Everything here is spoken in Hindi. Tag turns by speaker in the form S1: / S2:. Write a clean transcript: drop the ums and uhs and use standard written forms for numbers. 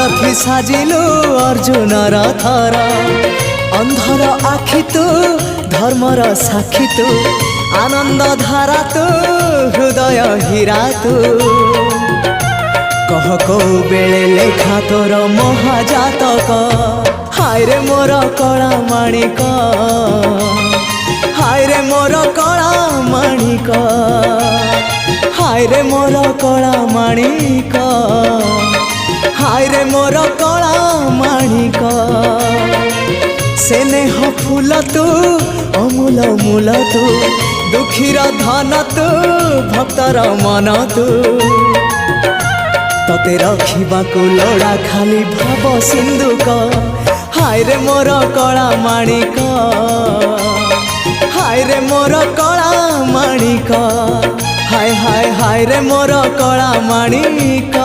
S1: महारथी साजिलु अर्जुनर थर अंधर आखि तू धर्मर साक्षी तू आनंद धारा तू हृदय हीरा तू कह को बेले लेखा तोर महाजातक हाय रे मोर कला माणिक हाय रे मोर कला माणिक हाय रे मोर कला माणिक हाय रे मोर कला माणिक स्नेह फूल तू अमूल मूल तू दुखीर धन तू भक्तर मन तू तते रखिबाकू लोड़ा खाली भाव सिंधुक हाय रे मोर कला माणिक हाय रे मोर कला माणिक हाय हाय हाय रे मोर कला माणिक।